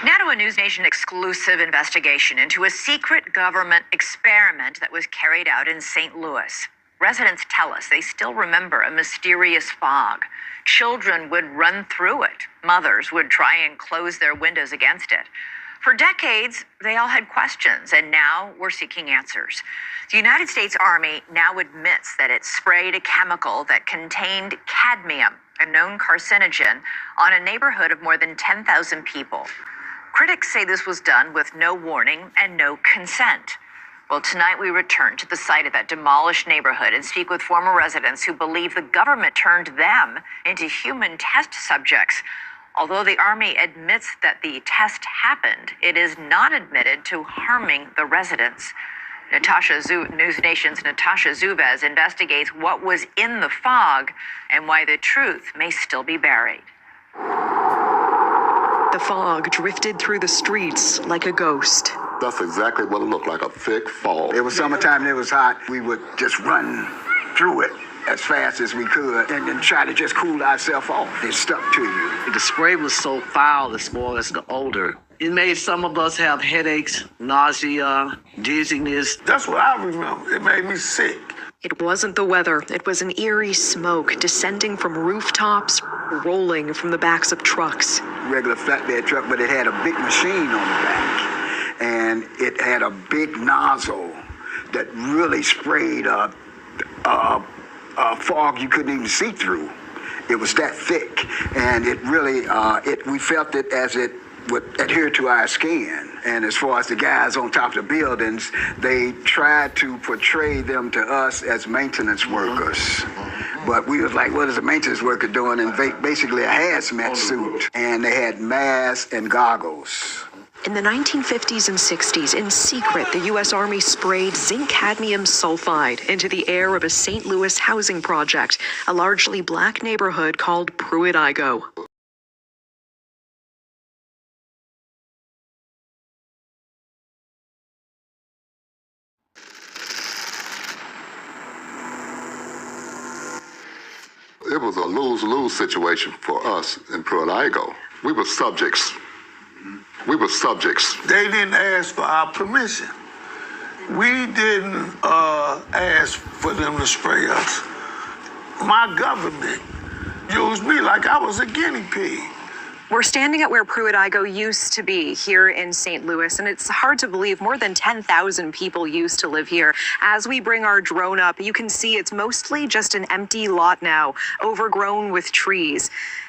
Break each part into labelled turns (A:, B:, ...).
A: Now to a News Nation exclusive investigation into a secret government experiment that was carried out in St. Louis. Residents tell us they still remember a mysterious fog. Children would run through it. Mothers would try and close their windows against it. For decades, they all had questions, and now we're seeking answers. The United States Army now admits that it sprayed a chemical that contained cadmium, a known carcinogen, on a neighborhood of more than 10,000 people. Critics say this was done with no warning and no consent. Well, tonight we return to the site of that demolished neighborhood and speak with former residents who believe the government turned them into human test subjects. Although the Army admits that the test happened, it is not admitted to harming the residents. News Nation's Natasha Zuvez investigates what was in the fog and why the truth may still be buried.
B: The fog drifted through the streets like a ghost.
C: That's exactly what it looked like, a thick fog.
D: It was summertime and it was hot. We would just run through it as fast as we could and try to just cool ourselves off. It stuck to you.
E: The spray was so foul as far as the odor. It made some of us have headaches, nausea, dizziness.
F: That's what I remember. It made me sick.
B: It wasn't the weather. It was an eerie smoke descending from rooftops, rolling from the backs of trucks.
D: Regular flatbed truck, but it had a big machine on the back. And it had a big nozzle that really sprayed a fog you couldn't even see through. It was that thick. And it really, we felt it as it would adhere to our skin. And as far as the guys on top of the buildings, they tried to portray them to us as maintenance workers. But we was like, what is a maintenance worker doing? And basically a hazmat suit. And they had masks and goggles.
B: In the 1950s and 60s, in secret, the U.S. Army sprayed zinc cadmium sulfide into the air of a St. Louis housing project, a largely black neighborhood called Pruitt-Igoe.
C: It was a lose-lose situation for us in Pruitt-Igoe. We were subjects.
F: They didn't ask for our permission. We didn't ask for them to spray us. My government used me like I was a guinea pig.
B: We're standing at where Pruitt-Igoe used to be here in St. Louis, and it's hard to believe more than 10,000 people used to live here. As we bring our drone up, you can see it's mostly just an empty lot now, overgrown with trees.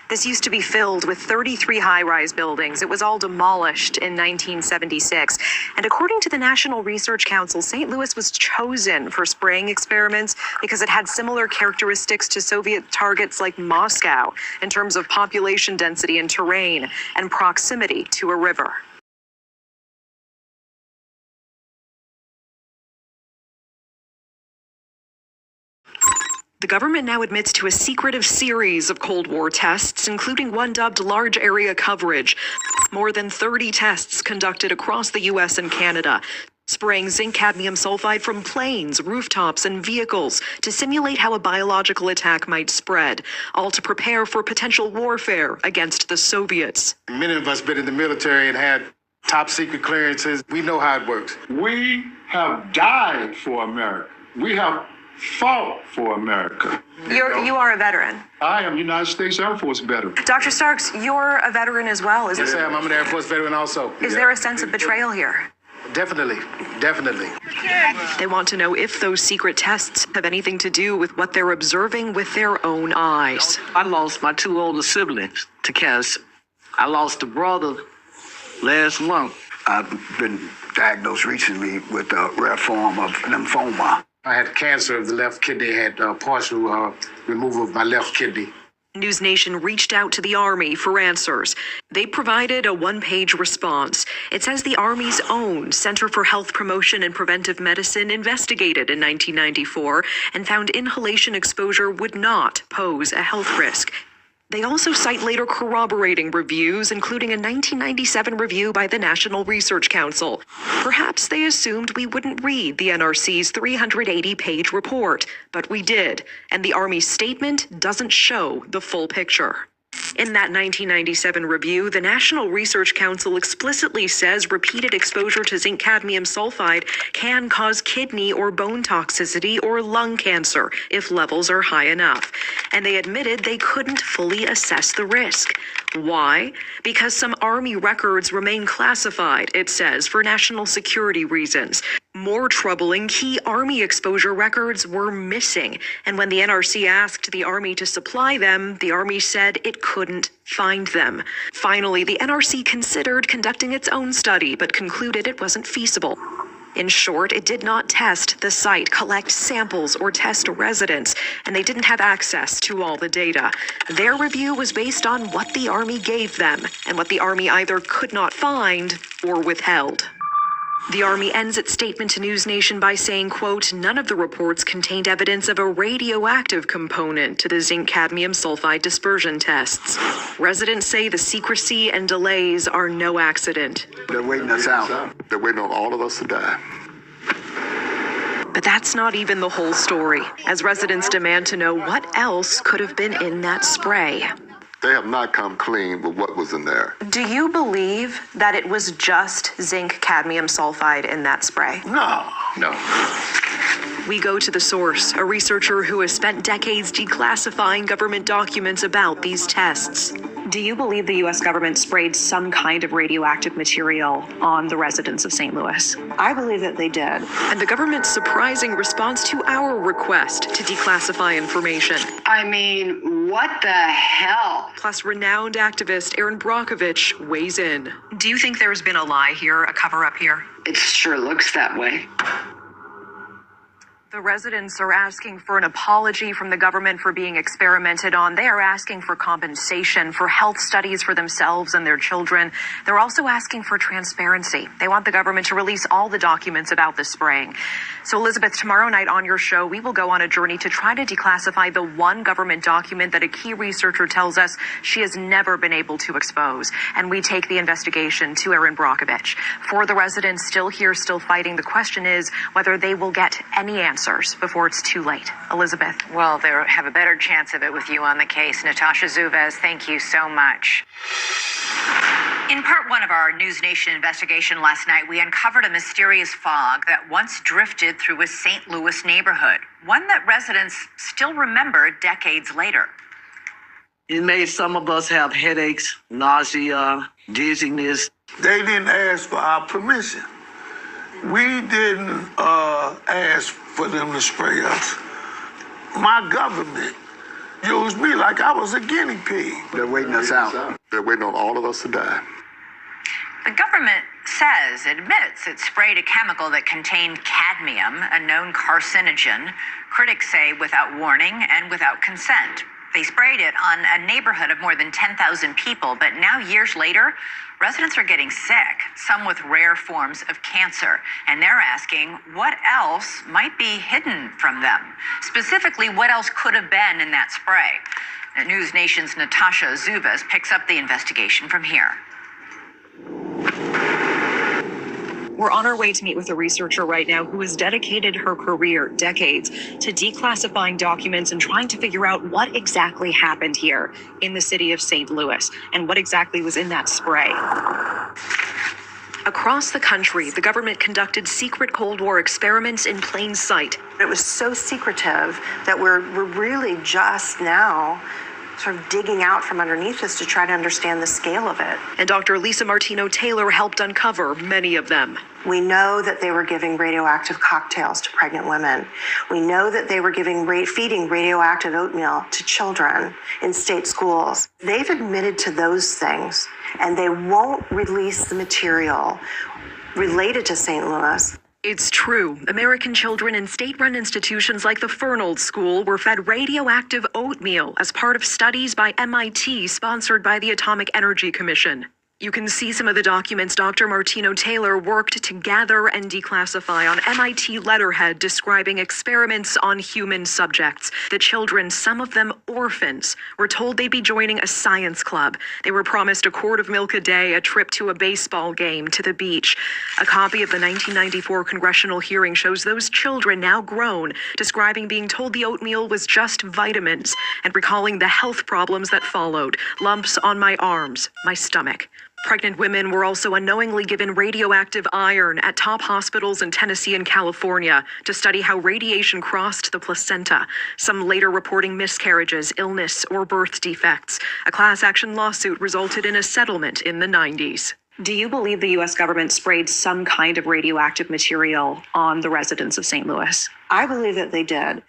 B: This used to be filled with 33 high-rise buildings. It was all demolished in 1976. And according to the National Research Council, St. Louis was chosen for spraying experiments because it had similar characteristics to Soviet targets like Moscow in terms of population density and terrain and proximity to a river. The government now admits to a secretive series of Cold War tests, including one dubbed large area coverage. More than 30 tests conducted across the U.S. and Canada, spraying zinc cadmium sulfide from planes, rooftops, and vehicles to simulate how a biological attack might spread, all to prepare for potential warfare against the Soviets.
G: Many of us been in the military and had top secret clearances. We know how it works.
H: We have died for America. We have fought for America.
B: You are a veteran.
H: I am United States Air Force veteran.
B: Dr. Starks, you're a veteran as well, isn't
G: Yes, I am. I'm an Air Force veteran also.
B: Is there a sense of betrayal here?
G: Definitely.
B: They want to know if those secret tests have anything to do with what they're observing with their own eyes.
E: I lost my two older siblings to cancer. I lost a brother last month.
D: I've been diagnosed recently with a rare form of lymphoma.
G: I had cancer of the left kidney, had partial removal of my left kidney.
B: News Nation reached out to the Army for answers. They provided a one-page response. It says the Army's own Center for Health Promotion and Preventive Medicine investigated in 1994 and found inhalation exposure would not pose a health risk. They also cite later corroborating reviews, including a 1997 review by the National Research Council. Perhaps they assumed we wouldn't read the NRC's 380-page report, but we did, and the Army's statement doesn't show the full picture. In that 1997 review, the National Research Council explicitly says repeated exposure to zinc cadmium sulfide can cause kidney or bone toxicity or lung cancer if levels are high enough. And they admitted they couldn't fully assess the risk. Why? Because some Army records remain classified, it says, for national security reasons. More troubling, key Army exposure records were missing. And when the NRC asked the Army to supply them, the Army said it couldn't find them. Finally, the NRC considered conducting its own study, but concluded it wasn't feasible. In short, it did not test the site, collect samples, or test residents, and they didn't have access to all the data. Their review was based on what the Army gave them, and what the Army either could not find or withheld. The Army ends its statement to News Nation by saying, quote, none of the reports contained evidence of a radioactive component to the zinc cadmium sulfide dispersion tests. Residents say the secrecy and delays are no accident.
D: They're waiting us out.
C: They're waiting on all of us to die.
B: But that's not even the whole story, as residents demand to know what else could have been in that spray.
C: They have not come clean with what was in there.
B: Do you believe that it was just zinc cadmium sulfide in that spray?
F: No.
B: We go to the source, a researcher who has spent decades declassifying government documents about these tests. Do you believe the U.S. government sprayed some kind of radioactive material on the residents of St. Louis?
I: I believe that they did.
B: And the government's surprising response to our request to declassify information.
I: I mean, what the hell?
B: Plus, renowned activist Erin Brockovich weighs in. Do you think there's been a lie here, a cover-up here?
I: It sure looks that way.
B: The residents are asking for an apology from the government for being experimented on. They are asking for compensation, for health studies for themselves and their children. They're also asking for transparency. They want the government to release all the documents about the spraying. So, Elizabeth, tomorrow night on your show, we will go on a journey to try to declassify the one government document that a key researcher tells us she has never been able to expose. And we take the investigation to Erin Brockovich. For the residents still here, still fighting, the question is whether they will get any answers before it's too late. Elizabeth.
A: Well, they have a better chance of it with you on the case. Natasha Zuvez, thank you so much. In part one of our News Nation investigation last night, we uncovered a mysterious fog that once drifted through a St. Louis neighborhood, one that residents still remember decades later.
E: It made some of us have headaches, nausea, dizziness.
F: They didn't ask for our permission. We didn't ask for them to spray us. My government used me like I was a guinea pig.
D: They're waiting us out.
C: They're waiting on all of us to die.
A: The government admits it sprayed a chemical that contained cadmium, a known carcinogen, critics say without warning and without consent. They sprayed it on a neighborhood of more than 10,000 people, but now years later, residents are getting sick, some with rare forms of cancer, and they're asking what else might be hidden from them. Specifically, what else could have been in that spray? News Nation's Natasha Zuvez picks up the investigation from here.
B: We're on our way to meet with a researcher right now who has dedicated her career, decades, to declassifying documents and trying to figure out what exactly happened here in the city of St. Louis and what exactly was in that spray. Across the country, the government conducted secret Cold War experiments in plain sight.
I: It was so secretive that we're really just now sort of digging out from underneath us to try to understand the scale of it.
B: And Dr. Lisa Martino-Taylor helped uncover many of them.
I: We know that they were giving radioactive cocktails to pregnant women. We know that they were feeding radioactive oatmeal to children in state schools. They've admitted to those things, and they won't release the material related to St. Louis.
B: It's true. American children in state-run institutions like the Fernald School were fed radioactive oatmeal as part of studies by MIT sponsored by the Atomic Energy Commission. You can see some of the documents Dr. Martino Taylor worked to gather and declassify on MIT letterhead describing experiments on human subjects. The children, some of them orphans, were told they'd be joining a science club. They were promised a quart of milk a day, a trip to a baseball game, to the beach. A copy of the 1994 congressional hearing shows those children, now grown, describing being told the oatmeal was just vitamins and recalling the health problems that followed: lumps on my arms, my stomach. Pregnant women were also unknowingly given radioactive iron at top hospitals in Tennessee and California to study how radiation crossed the placenta, some later reporting miscarriages, illness, or birth defects. A class action lawsuit resulted in a settlement in the 90s.
J: Do you believe the U.S. government sprayed some kind of radioactive material on the residents of St. Louis?
I: I believe that they did.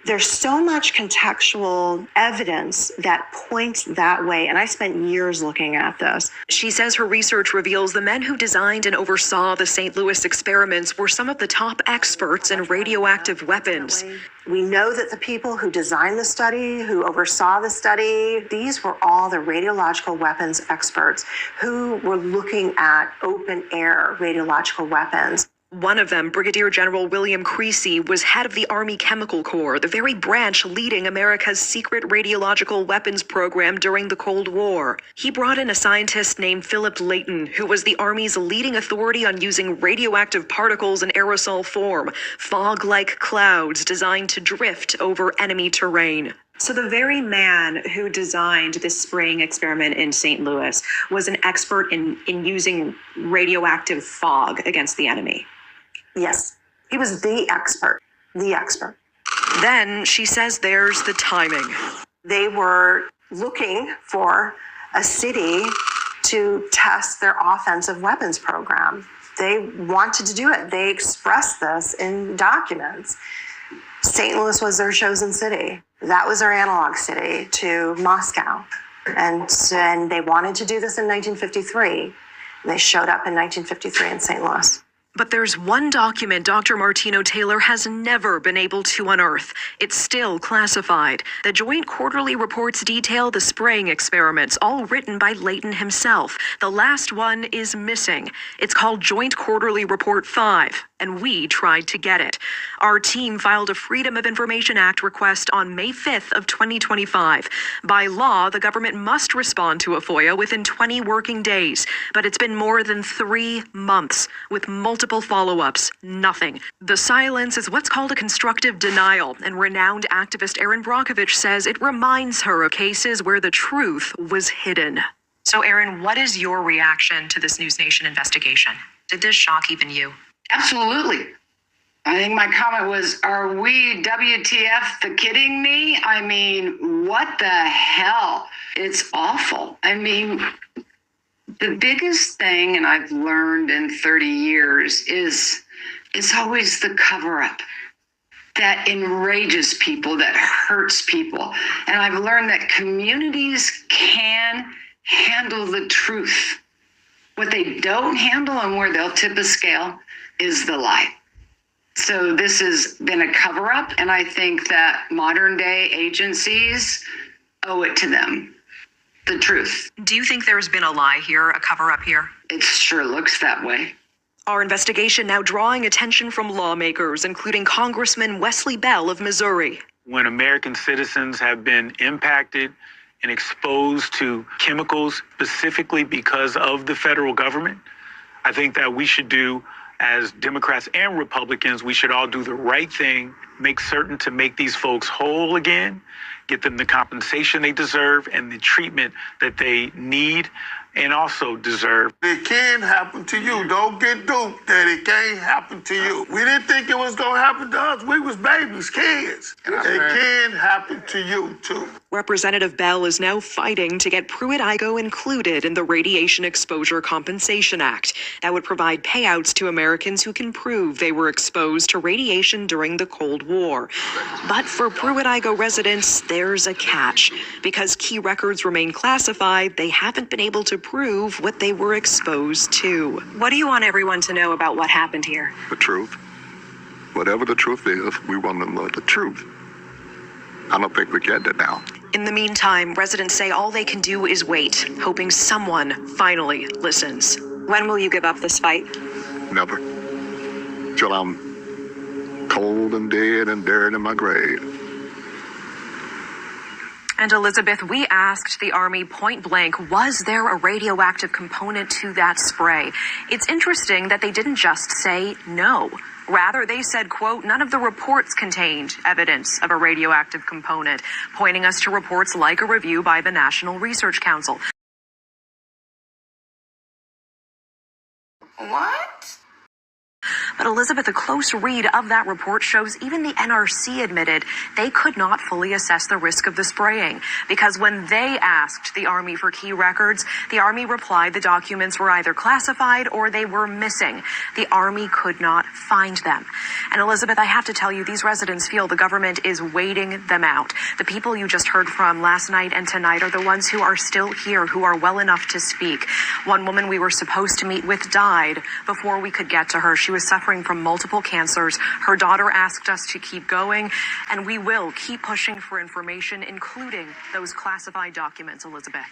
I: There's so much contextual evidence that points that way, and I spent years looking at this.
B: She says her research reveals the men who designed and oversaw the St. Louis experiments were some of the top experts in radioactive weapons.
I: We know that the people who designed the study, who oversaw the study, these were all the radiological weapons experts who were looking at open-air radiological weapons.
B: One of them, Brigadier General William Creasy, was head of the Army Chemical Corps, the very branch leading America's secret radiological weapons program during the Cold War. He brought in a scientist named Philip Layton, who was the Army's leading authority on using radioactive particles in aerosol form, fog-like clouds designed to drift over enemy terrain.
J: So the very man who designed this spraying experiment in St. Louis was an expert in using radioactive fog against the enemy.
I: Yes, he was the expert.
B: Then she says there's the timing.
I: They were looking for a city to test their offensive weapons program. They wanted to do it. They expressed this in documents. St. Louis was their chosen city. That was their analog city to Moscow. And they wanted to do this in 1953. They showed up in 1953 in St. Louis.
B: But there's one document Dr. Martino Taylor has never been able to unearth. It's still classified. The Joint Quarterly Reports detail the spraying experiments, all written by Layton himself. The last one is missing. It's called Joint Quarterly Report 5, and we tried to get it. Our team filed a Freedom of Information Act request on May 5th of 2025. By law, the government must respond to a FOIA within 20 working days, but it's been more than 3 months with multiple follow-ups, nothing. The silence is what's called a constructive denial, and renowned activist Erin Brockovich says it reminds her of cases where the truth was hidden.
J: So Erin, what is your reaction to this News Nation investigation? Did this shock even you?
K: Absolutely. I think my comment was, are we WTF the kidding me? I mean, what the hell? It's awful. I mean, the biggest thing, and I've learned in 30 years, is it's always the cover-up that enrages people, that hurts people. And I've learned that communities can handle the truth. What they don't handle and where they'll tip a scale is the lie. So this has been a cover-up, and I think that modern-day agencies owe it to them. The truth.
J: Do you think there's been a lie here, a cover-up here?
K: It sure looks that way.
B: Our investigation now drawing attention from lawmakers, including Congressman Wesley Bell of Missouri.
L: When American citizens have been impacted and exposed to chemicals specifically because of the federal government, I think that we should do, as Democrats and Republicans, we should all do the right thing, make certain to make these folks whole again, get them the compensation they deserve and the treatment that they need and also deserve.
F: It can happen to you. Don't get duped that it can't happen to you. We didn't think it was going to happen to us. We was babies, kids. It can happen to you, too.
B: Representative Bell is now fighting to get Pruitt-Igoe included in the Radiation Exposure Compensation Act. That would provide payouts to Americans who can prove they were exposed to radiation during the Cold War. But for Pruitt-Igoe residents, there's a catch. Because key records remain classified, they haven't been able to prove what they were exposed to.
J: What do you want everyone to know about what happened here?
C: The truth. Whatever the truth is, we want to know the truth. I don't think we're getting it now.
B: In the meantime, residents say all they can do is wait, hoping someone finally listens. When will you give up this fight?
C: Never. Till I'm cold and dead and buried in my grave.
B: And Elizabeth, we asked the Army point blank, was there a radioactive component to that spray? It's interesting that they didn't just say no. Rather, they said, quote, none of the reports contained evidence of a radioactive component, pointing us to reports like a review by the National Research Council.
K: What?
B: But Elizabeth, a close read of that report shows even the NRC admitted they could not fully assess the risk of the spraying, because when they asked the Army for key records, the Army replied the documents were either classified or they were missing. The Army could not find them. And Elizabeth, I have to tell you, these residents feel the government is waiting them out. The people you just heard from last night and tonight are the ones who are still here, who are well enough to speak. One woman we were supposed to meet with died before we could get to her. She was suffering from multiple cancers. Her daughter asked us to keep going, and we will keep pushing for information, including those classified documents, Elizabeth.